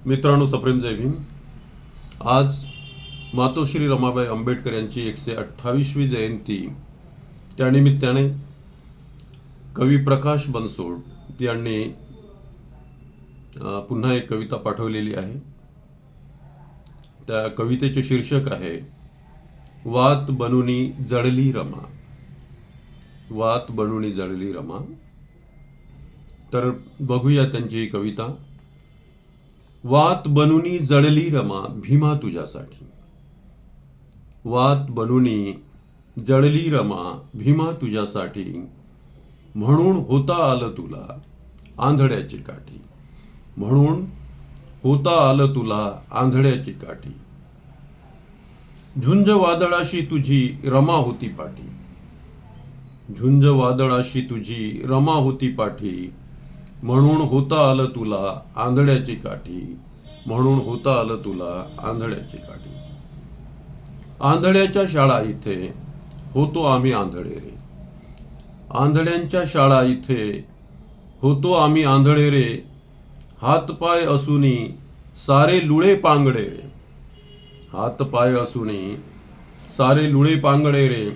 मित्रांनो, सप्रेम जय भीम. आज मातोश्री रमाबाई आंबेडकर यांची 128वी जयंती. त्यानिमित्ताने कवी प्रकाश बनसोड यांनी पुन्हा एक कविता पाठवलेली आहे. त्या कवितेचे शीर्षक आहे वात बनूनी जळली रमा. वात बनूनी जळली रमा. तर बघूया त्यांची ही कविता. वात बनूनी जळली रमा भीमा तुझ्यासाठी. वात बनूनी जळली रमा भीमा तुझ्यासाठी. म्हणून होता आलं तुला आंधळ्याची काठी. म्हणून होता आलं तुला आंधळ्याची काठी. झुंज वादळाशी तुझी रमा होती पाठी. झुंज वादळाशी तुझी रमा होती पाठी. म्हणून होता आलं तुला आंधळ्याची काठी. म्हणून होता आलं तुला आंधळ्याची काठी. आंधळ्याच्या शाळा इथे होतो आम्ही आंधळे रे. आंधळ्यांच्या शाळा इथे होतो आम्ही आंधळे रे. हातपाय असूनी सारे लुळे पांगडे रे. हातपाय असूनी सारे लुळे पांगडे रे.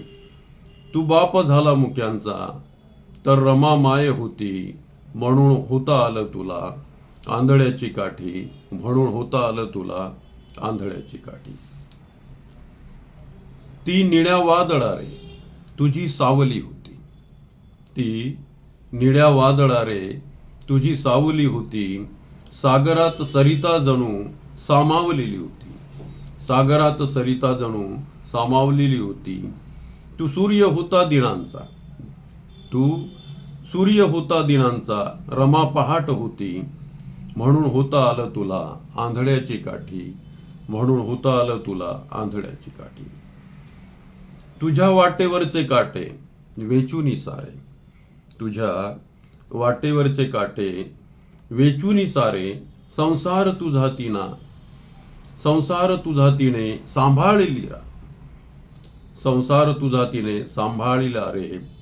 तू बाप झाला मुक्यांचा तर रमा माय होती. म्हणून होता आलं तुला आंधळ्याची काठी. म्हणून होता आलं तुला आंधळ्याची काठी. ती निळ्या वादळा रे तुझी सावली होती. ती निळ्या वादळा रे तुझी सावली होती. सागरात सरिता जणू सामावलेली होती. सागरात सरिता जणू सामावलेली होती. तू सूर्य होता दिनांचा. तू सूर्य होता दिनांचा रमा पहाट होती. म्हणून होता आलं तुला आंधळ्याची काठी. म्हणून होता आलं तुला आंधळ्याची काठी. तुझ्या वाटेवरचे काटे वेचूनी सारे. तुझ्या वाटेवरचे काटे वेचूनी सारे. संसार तुझा तिना संसार तुझा तिने सांभाळिला. संसार तुझा तिने सांभाळिला रे.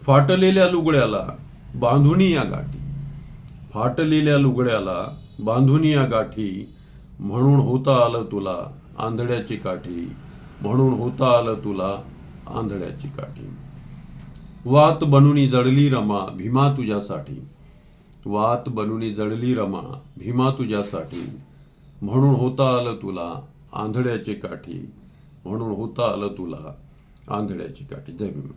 फाटलेल्या लुगड्याला बांधुनी या गाठी. फाटलेल्या लुगड्याला बांधुनी या गाठी. म्हणून होता आलं तुला आंधळ्याची काठी. म्हणून होता आलं तुला आंधळ्याची काठी. वात बनूनी जळली रमा भीमा तुझ्यासाठी. वात बनूनी जळली रमा भीमा तुझ्यासाठी. म्हणून होता आलं तुला आंधळ्याची काठी. म्हणून होता आलं तुला आंधळ्याची काठी. जय भीम.